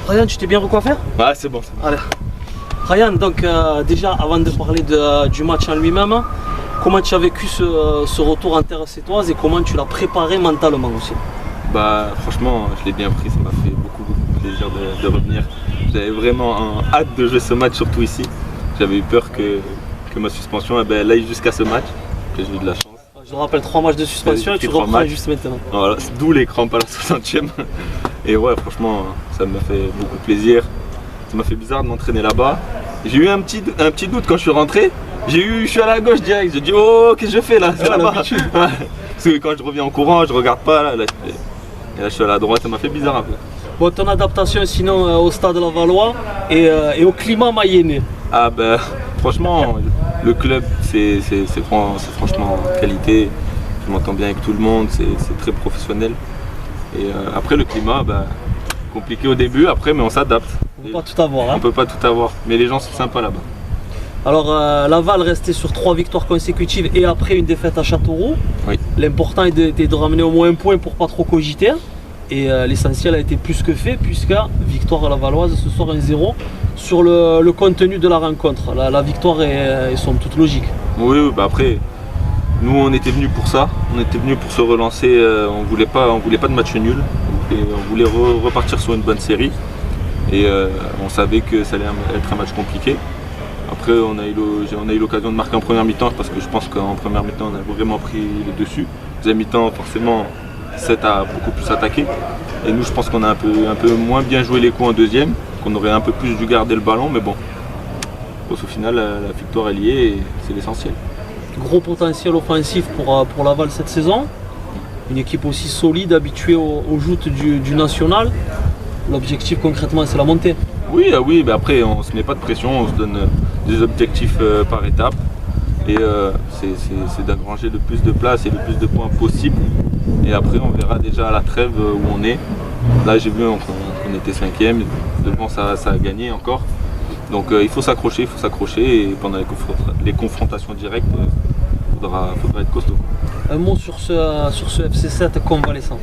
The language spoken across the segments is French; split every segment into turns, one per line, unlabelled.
Ryan, tu t'es bien recoiffé?
Ouais, c'est bon, c'est bon.
Allez. Ryan, donc déjà avant de parler du match en lui-même, comment tu as vécu ce retour en terre sétoise et comment tu l'as préparé mentalement aussi?
Bah franchement, je l'ai bien pris, ça m'a fait beaucoup plaisir de revenir. J'avais vraiment hâte de jouer ce match, surtout ici. J'avais eu peur que ma suspension elle aille jusqu'à ce match, que j'ai eu de la chance.
Je me rappelle 3 matchs de suspension et tu reprends juste maintenant.
Voilà, d'où les crampes à la 60e. Et ouais, franchement, ça m'a fait beaucoup plaisir. Ça m'a fait bizarre de m'entraîner là-bas. J'ai eu un petit doute quand je suis rentré. Je suis à la gauche direct. J'ai dit oh, qu'est-ce que je fais là? C'est là-bas. Parce que quand je reviens en courant, je regarde pas là. Et là, je suis à la droite. Ça m'a fait bizarre un peu.
Bon, ton adaptation sinon au stade de la Valois et au climat mayennais?
Ah ben, franchement, le club, c'est franchement qualité. Je m'entends bien avec tout le monde. C'est très professionnel. Et après le climat, compliqué au début, après, mais on s'adapte.
On peut pas tout avoir. Hein.
On peut pas tout avoir, mais les gens sont sympas là-bas.
Alors Laval restait sur 3 victoires consécutives et après une défaite à Châteauroux.
Oui.
L'important était de ramener au moins un point pour pas trop cogiter. Et l'essentiel a été plus que fait puisque victoire à la Valoise ce soir 1-0 sur le contenu de la rencontre. La victoire est somme toute logique.
Oui, après, nous on était venus pour ça. On était venus pour se relancer. On voulait pas de match nul. On voulait repartir sur une bonne série. Et on savait que ça allait être un match compliqué. Après, on a eu l'occasion de marquer en première mi-temps parce que je pense qu'en première mi-temps, on a vraiment pris le dessus. Deuxième mi-temps, forcément, 7 a beaucoup plus attaqué. Et nous, je pense qu'on a un peu moins bien joué les coups en deuxième, qu'on aurait un peu plus dû garder le ballon. Mais bon, au final, la victoire est liée et c'est l'essentiel.
Gros potentiel offensif pour Laval cette saison. Une équipe aussi solide, habituée aux joutes du national. L'objectif concrètement, c'est la montée.
Oui, mais après on se met pas de pression, on se donne des objectifs par étape. Et c'est d'engranger le plus de places et le plus de points possible. Et après on verra déjà à la trêve où on est. Là j'ai vu qu'on était 5e, devant ça a gagné encore. Donc il faut s'accrocher et pendant les confrontations directes, faudra être costaud.
Un mot sur ce FC7 convalescent.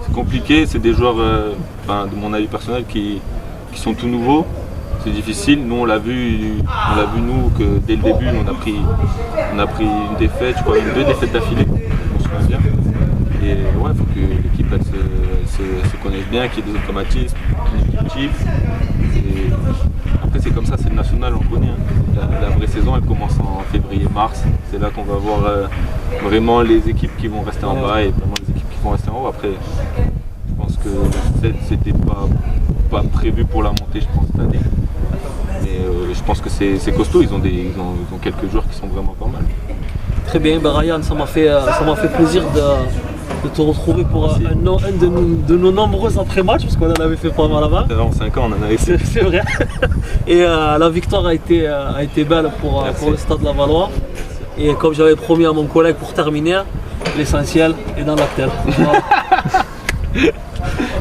C'est compliqué, c'est des joueurs, de mon avis personnel, qui sont tout nouveaux. C'est difficile. Nous on l'a vu nous que dès le début on a pris une défaite, je crois 2 défaites d'affilée, on se souvient bien. Et ouais, il faut que l'équipe se connaisse bien, qu'il y ait des automatismes, une équipe. Après c'est comme ça, c'est le national, on connaît. Hein. La vraie saison elle commence en février-mars. C'est là qu'on va voir vraiment les équipes qui vont rester en bas et vraiment les équipes qui vont rester en haut. Après, je pense que le 7 c'était pas prévu pour la montée, je pense, cette année. Mais je pense que c'est costaud, ils ont quelques joueurs qui sont vraiment pas mal.
Très bien, Ryan, ça m'a fait plaisir de te retrouver pour un de nos nombreux après-matchs, parce qu'on en avait fait pas mal avant.
En 5 ans, on en avait fait.
C'est vrai. Et la victoire a été belle pour le Stade Lavallois. Et comme j'avais promis à mon collègue pour terminer, l'essentiel est dans l'actel. Voilà.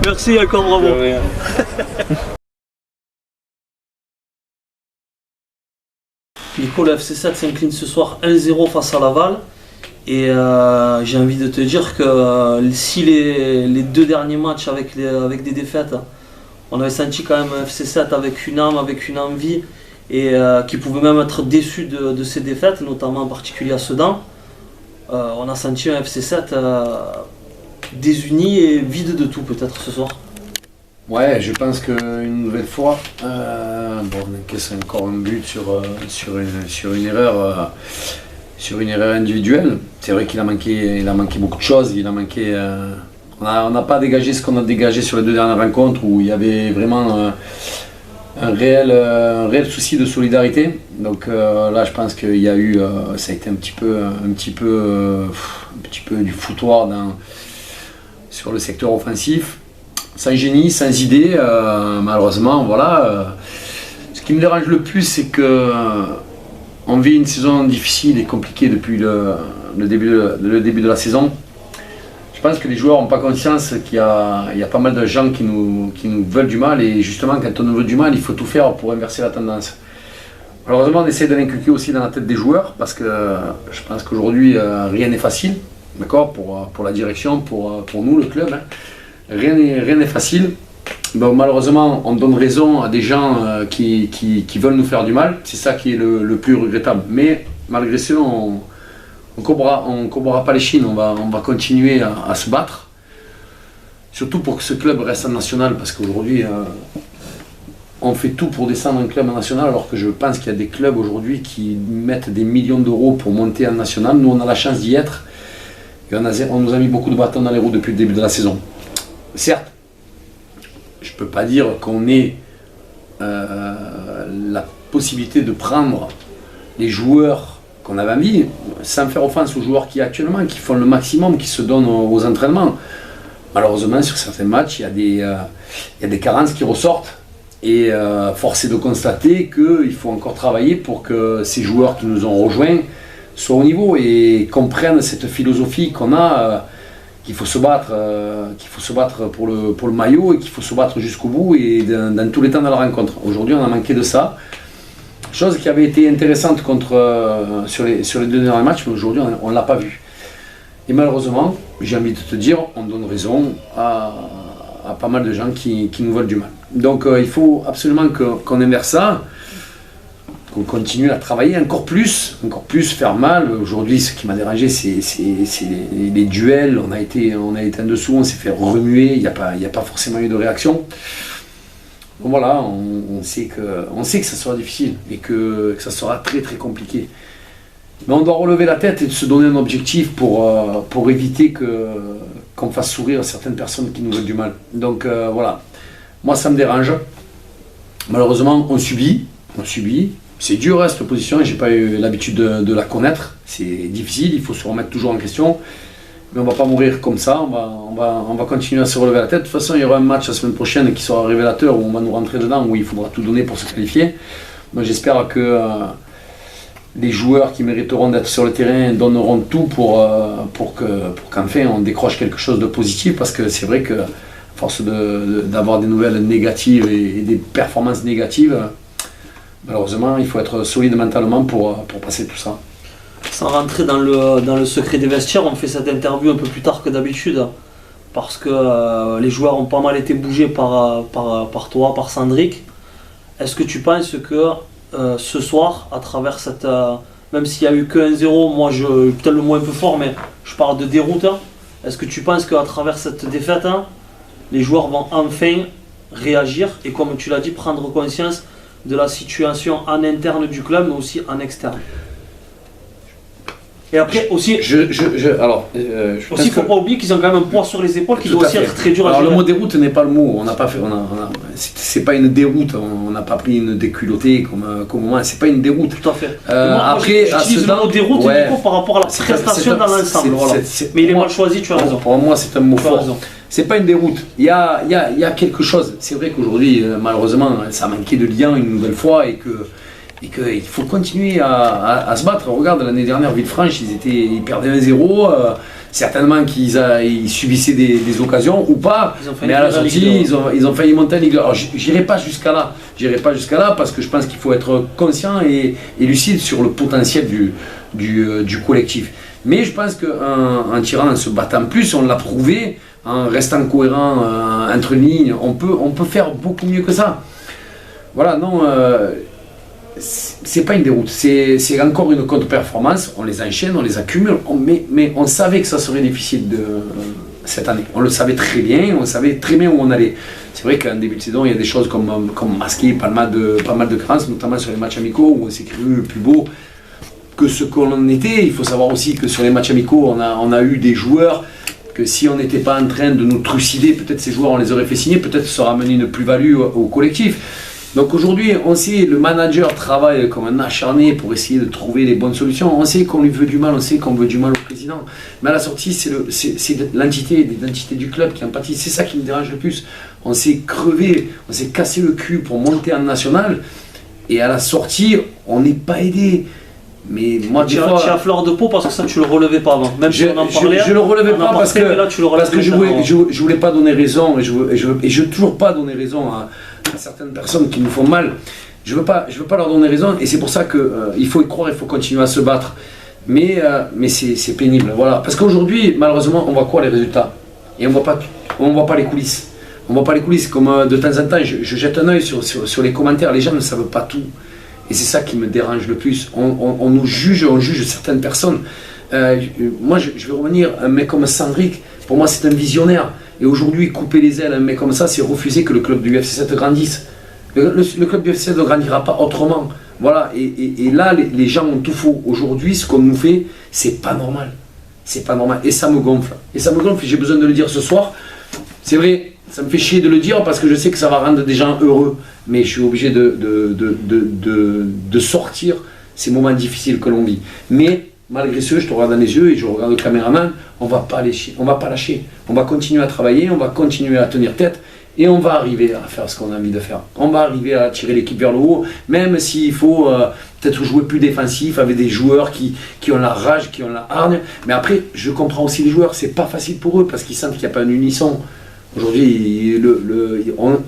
Merci encore, bravo. Nico, le FC7 s'incline ce soir 1-0 face à Laval. Et j'ai envie de te dire que si les 2 derniers matchs avec des défaites, on avait senti quand même un FC7 avec une âme, avec une envie, et qui pouvait même être déçu de ces défaites, notamment en particulier à Sedan. On a senti un FC7 désuni et vide de tout peut-être ce soir.
Ouais, je pense qu'une nouvelle fois, on encaisse encore un but sur une erreur. Sur une erreur individuelle. C'est vrai qu'il a manqué beaucoup de choses. On n'a pas dégagé ce qu'on a dégagé sur les 2 dernières rencontres où il y avait vraiment un réel souci de solidarité. Donc là, je pense qu'il y a eu, ça a été un petit peu du foutoir sur le secteur offensif, sans génie, sans idée. Malheureusement, voilà. Ce qui me dérange le plus, c'est que on vit une saison difficile et compliquée depuis le début de la saison. Je pense que les joueurs n'ont pas conscience qu'il y a pas mal de gens qui nous veulent du mal, et justement quand on nous veut du mal, il faut tout faire pour inverser la tendance. Malheureusement, on essaie de l'inculquer aussi dans la tête des joueurs parce que je pense qu'aujourd'hui rien n'est facile, d'accord, pour la direction, pour nous, le club. Hein. Rien n'est facile. bon, malheureusement, on donne raison à des gens qui veulent nous faire du mal. C'est ça qui est le plus regrettable. Mais malgré cela, on ne courbera pas les chines. On va continuer à se battre. Surtout pour que ce club reste en national. Parce qu'aujourd'hui, on fait tout pour descendre un club en national. Alors que je pense qu'il y a des clubs aujourd'hui qui mettent des millions d'euros pour monter en national. Nous, on a la chance d'y être. Et on nous a mis beaucoup de bâtons dans les roues depuis le début de la saison. Certes, je ne peux pas dire qu'on ait la possibilité de prendre les joueurs qu'on avait envie, sans faire offense aux joueurs qui actuellement, qui font le maximum, qui se donnent aux entraînements. Malheureusement, sur certains matchs, il y a des carences qui ressortent. Et force est de constater qu'il faut encore travailler pour que ces joueurs qui nous ont rejoints soient au niveau et comprennent cette philosophie qu'on a. Qu'il faut se battre pour le maillot et qu'il faut se battre jusqu'au bout et dans tous les temps de la rencontre. Aujourd'hui, on a manqué de ça. Chose qui avait été intéressante sur les 2 derniers matchs, mais aujourd'hui, on ne l'a pas vu. Et malheureusement, j'ai envie de te dire, on donne raison à pas mal de gens qui nous veulent du mal. Donc, il faut absolument qu'on inverse ça. On continue à travailler encore plus faire mal. Aujourd'hui, ce qui m'a dérangé, c'est les duels. On a été en dessous, on s'est fait remuer, il n'y a pas forcément eu de réaction. Donc voilà, on sait que ça sera difficile et que ça sera très très compliqué. Mais on doit relever la tête et se donner un objectif pour éviter qu'on fasse sourire certaines personnes qui nous veulent du mal. Donc voilà, moi ça me dérange. Malheureusement, on subit. C'est dur cette position, j'ai pas eu l'habitude de la connaître. C'est difficile, il faut se remettre toujours en question. Mais on va pas mourir comme ça, on va continuer à se relever la tête. De toute façon, il y aura un match la semaine prochaine qui sera révélateur où on va nous rentrer dedans, où il faudra tout donner pour se qualifier. Donc j'espère que les joueurs qui mériteront d'être sur le terrain donneront tout pour qu'enfin on décroche quelque chose de positif, parce que c'est vrai que à force d'avoir des nouvelles négatives et des performances négatives, malheureusement, il faut être solide mentalement pour passer tout ça.
Sans rentrer dans le secret des vestiaires, on fait cette interview un peu plus tard que d'habitude, parce que les joueurs ont pas mal été bougés par toi, par Sandrick. Est-ce que tu penses que ce soir, à travers cette... même s'il n'y a eu que 1-0, moi, peut-être le mot un peu fort, mais je parle de déroute, est-ce que tu penses qu'à travers cette défaite, les joueurs vont enfin réagir et, comme tu l'as dit, prendre conscience de la situation en interne du club, mais aussi en externe? Et après aussi, il ne faut pas oublier qu'ils ont quand même un poids sur les épaules qui doit aussi être très dur à gérer.
Alors le mot déroute n'est pas le mot, on n'a pas fait, c'est pas une déroute, on n'a pas pris une déculottée comme moment, c'est pas une déroute.
Tout à fait.
Après,
j'utilise le mot déroute par rapport à la prestation dans l'ensemble. Voilà. Mais il est mal choisi, tu as raison.
Pour moi, c'est un mot fort. C'est pas une déroute, il y a quelque chose. C'est vrai qu'aujourd'hui, malheureusement, ça a manqué de lien une nouvelle fois et qu'il faut continuer à se battre. Regarde, l'année dernière, Villefranche, ils perdaient 1-0. Certainement qu'ils subissaient des occasions ou pas, mais à la sortie, ils ont failli monter en Ligue 2. Alors, j'irai pas jusqu'à là, parce que je pense qu'il faut être conscient et lucide sur le potentiel du collectif. Mais je pense qu'en tirant, en se battant plus, on l'a prouvé, en restant cohérent entre lignes, on peut faire beaucoup mieux que ça. Voilà, non, c'est pas une déroute, c'est encore une contre-performance. On les enchaîne, on les accumule, mais on savait que ça serait difficile cette année. On le savait très bien, on savait très bien où on allait. C'est vrai qu'en début de saison, il y a des choses comme masquer pas mal de carences, notamment sur les matchs amicaux où on s'est cru plus beau que ce qu'on était. Il faut savoir aussi que sur les matchs amicaux, on a eu des joueurs que si on n'était pas en train de nous trucider, peut-être ces joueurs on les aurait fait signer, peut-être ça aurait amené une plus-value au collectif. Donc aujourd'hui, on sait, le manager travaille comme un acharné pour essayer de trouver les bonnes solutions. On sait qu'on lui veut du mal, on sait qu'on veut du mal au président. Mais à la sortie, c'est l'identité du club qui en pâtit. C'est ça qui me dérange le plus. On s'est crevé, on s'est cassé le cul pour monter en national. Et à la sortie, on n'est pas aidé. Mais moi, des fois,
tu es à fleur de peau parce que ça, tu le relevais pas avant. Même si on en parlait.
Je le relevais pas parce que je voulais pas donner raison et je veux toujours pas donner raison à certaines personnes qui nous font mal. Je veux pas leur donner raison et c'est pour ça que il faut y croire, il faut continuer à se battre. Mais c'est pénible, voilà. Parce qu'aujourd'hui, malheureusement, on voit quoi les résultats et on voit pas les coulisses. On voit pas les coulisses. Comme de temps en temps, je jette un œil sur les commentaires. Les gens ne savent pas tout. Et c'est ça qui me dérange le plus. On nous juge, on juge certaines personnes. Moi, je vais revenir, un mec comme Sandrick, pour moi, c'est un visionnaire. Et aujourd'hui, couper les ailes à un mec comme ça, c'est refuser que le club du UFC 7 grandisse. Le club du UFC 7 ne grandira pas autrement. Voilà. Et là, les gens ont tout faux. Aujourd'hui, ce qu'on nous fait, c'est pas normal. C'est pas normal. Et ça me gonfle. Et j'ai besoin de le dire ce soir. C'est vrai, ça me fait chier de le dire parce que je sais que ça va rendre des gens heureux. Mais je suis obligé de sortir ces moments difficiles que l'on vit. Mais malgré ce, je te regarde dans les yeux et je regarde le caméraman, on va pas lâcher. On va continuer à travailler, on va continuer à tenir tête et on va arriver à faire ce qu'on a envie de faire. On va arriver à tirer l'équipe vers le haut, même s'il faut peut-être jouer plus défensif avec des joueurs qui ont la rage, qui ont la hargne. Mais après, je comprends aussi les joueurs, c'est pas facile pour eux parce qu'ils sentent qu'il n'y a pas un unisson. Aujourd'hui,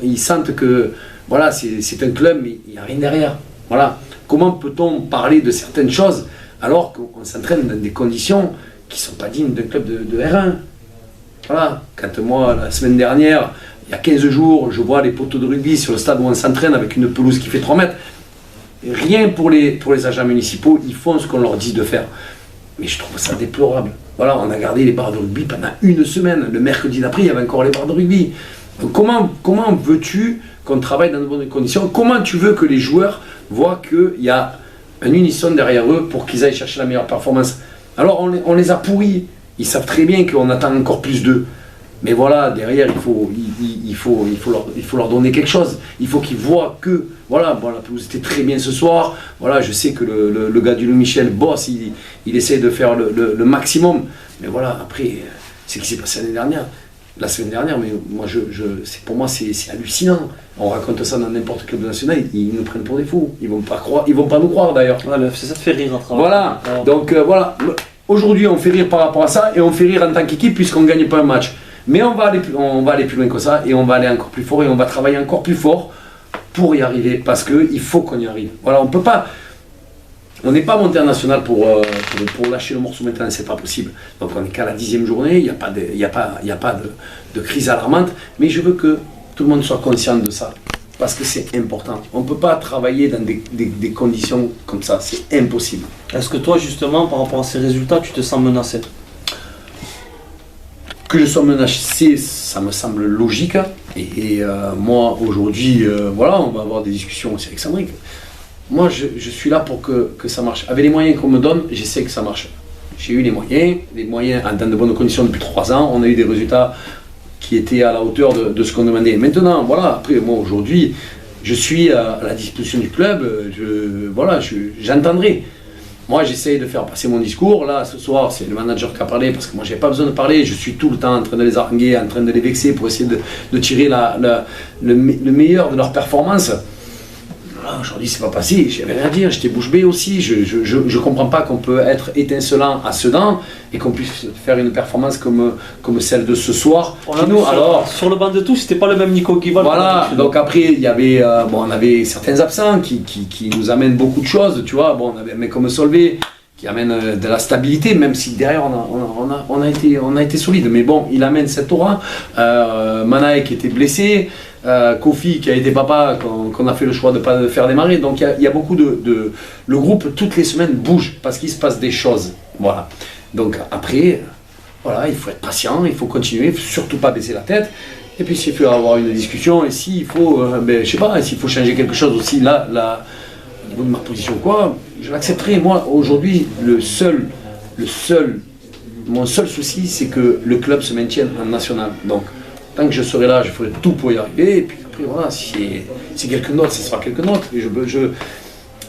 ils sentent que voilà, c'est un club, mais il n'y a rien derrière. Voilà. Comment peut-on parler de certaines choses alors qu'on s'entraîne dans des conditions qui ne sont pas dignes d'un club de R1? Voilà. Quand moi, la semaine dernière, il y a 15 jours, je vois les poteaux de rugby sur le stade où on s'entraîne avec une pelouse qui fait 3 mètres. Et rien pour les agents municipaux, ils font ce qu'on leur dit de faire. Mais je trouve ça déplorable. Voilà, on a gardé les barres de rugby pendant une semaine. Le mercredi d'après, il y avait encore les barres de rugby. Donc comment veux-tu qu'on travaille dans de bonnes conditions? Comment tu veux que les joueurs voient qu'il y a un unisson derrière eux pour qu'ils aillent chercher la meilleure performance? Alors on les a pourris. Ils savent très bien qu'on attend encore plus d'eux. Mais voilà, derrière, il faut leur donner quelque chose. Il faut qu'ils voient que, voilà, la pelouse était très bien ce soir. Voilà, je sais que le gars du Louis Michel bosse, il essaie de faire le maximum. Mais voilà, après, c'est ce qui s'est passé la semaine dernière, mais moi, pour moi, c'est hallucinant. On raconte ça dans n'importe quel club national, ils nous prennent pour des fous. Ils vont pas nous croire d'ailleurs.
Ouais, ça te fait rire à travers.
Voilà,
ouais.
Donc voilà. Aujourd'hui, on fait rire par rapport à ça et on fait rire en tant qu'équipe puisqu'on ne gagne pas un match. Mais on va aller plus loin que ça et on va aller encore plus fort et on va travailler encore plus fort pour y arriver parce qu'il faut qu'on y arrive. Voilà, on n'est pas monté en national pour lâcher le morceau maintenant, c'est pas possible. Donc on n'est qu'à la 10e journée, il n'y a pas de crise alarmante, mais je veux que tout le monde soit conscient de ça parce que c'est important. On ne peut pas travailler dans des conditions comme ça, c'est impossible.
Est-ce que toi justement par rapport à ces résultats, tu te sens menacé?
Que je sois menacé, ça me semble logique. Et moi, aujourd'hui, voilà, on va avoir des discussions aussi avec Sandrick. Moi, je suis là pour que ça marche. Avec les moyens qu'on me donne, j'essaie que ça marche. J'ai eu les moyens dans de bonnes conditions depuis 3 ans. On a eu des résultats qui étaient à la hauteur de ce qu'on demandait. Maintenant, voilà, après, moi, aujourd'hui, je suis à la disposition du club. J'entendrai. Moi, j'essaye de faire passer mon discours. Là, ce soir, c'est le manager qui a parlé parce que moi, je n'avais pas besoin de parler. Je suis tout le temps en train de les haranguer, en train de les vexer pour essayer de tirer le meilleur de leur performance. Là, aujourd'hui, c'est pas passé. J'avais rien à dire. J'étais bouche bée aussi. Je ne comprends pas qu'on peut être étincelant à Sedan et qu'on puisse faire une performance comme celle de ce soir.
Sur le banc de touche, c'était pas le même Nico Guival.
Voilà, donc après, il y avait, on avait certains absents qui nous amènent beaucoup de choses, tu vois. Bon, on avait un mec comme Solvay qui amène de la stabilité, même si derrière on a été solide. Mais bon, il amène cette aura. Manaï qui était blessé, Kofi qui a été papa, qu'on a fait le choix de ne pas faire démarrer. Donc il y a beaucoup de... Le groupe, toutes les semaines, bouge parce qu'il se passe des choses. Voilà. Donc après, voilà, il faut être patient, il faut continuer, il ne faut surtout pas baisser la tête. Et puis s'il faut avoir une discussion, et s'il faut, je sais pas, s'il faut changer quelque chose aussi, là, au niveau de ma position, quoi, je l'accepterai. Moi, aujourd'hui, mon seul souci, c'est que le club se maintienne en national. Donc, tant que je serai là, je ferai tout pour y arriver. Et puis après, voilà, si quelqu'un d'autre, ce sera quelqu'un d'autre. Et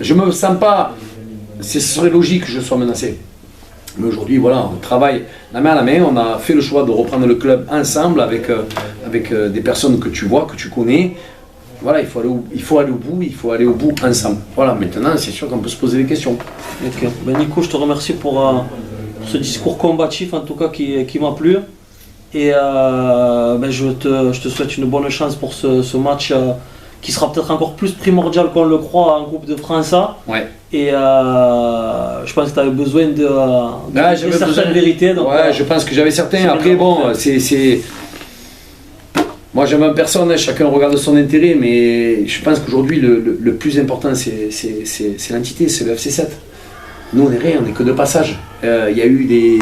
je me sens pas, ce serait logique que je sois menacé. Mais aujourd'hui, voilà, on travaille la main à la main. On a fait le choix de reprendre le club ensemble avec des personnes que tu vois, que tu connais. Voilà, il faut aller au bout ensemble. Voilà, maintenant, c'est sûr qu'on peut se poser des questions.
Ok. Ben Nico, je te remercie pour ce discours combatif, en tout cas, qui m'a plu. Et je te souhaite une bonne chance pour ce match qui sera peut-être encore plus primordial qu'on le croit en Coupe de France.
Ouais.
Et je pense que tu avais besoin de certaines vérités. Donc,
ouais, je pense que j'avais certains. Après, bon, Moi, j'aime en personne, chacun regarde son intérêt, mais je pense qu'aujourd'hui, le plus important, c'est l'entité, c'est le FC7. Nous, on n'est rien, on n'est que de passage. Il y a eu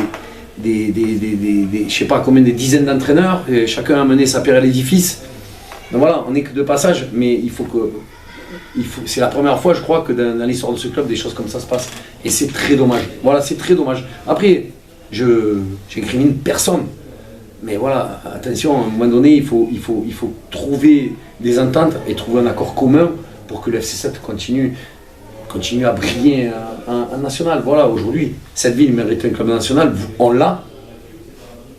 je sais pas combien, des dizaines d'entraîneurs, et chacun a mené sa pierre à l'édifice. Donc voilà, on n'est que de passage, mais c'est la première fois, je crois, que dans l'histoire de ce club, des choses comme ça se passent. Et c'est très dommage. Voilà, c'est très dommage. Après, j'incrimine personne. Mais voilà, attention, à un moment donné, il faut trouver des ententes et trouver un accord commun pour que le FC7 continue à briller en national. Voilà, aujourd'hui, cette ville mérite un club national, on l'a,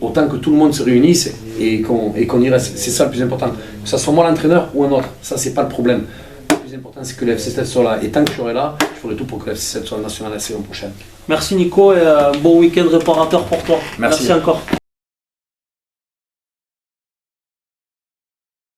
autant que tout le monde se réunisse et qu'on y reste. C'est ça le plus important. Que ce soit moi l'entraîneur ou un autre, ça c'est pas le problème. Le plus important c'est que le FC7 soit là. Et tant que je serai là, je ferai tout pour que le FC7 soit national la saison prochaine.
Merci Nico et bon week-end réparateur pour toi.
Merci
Merci encore.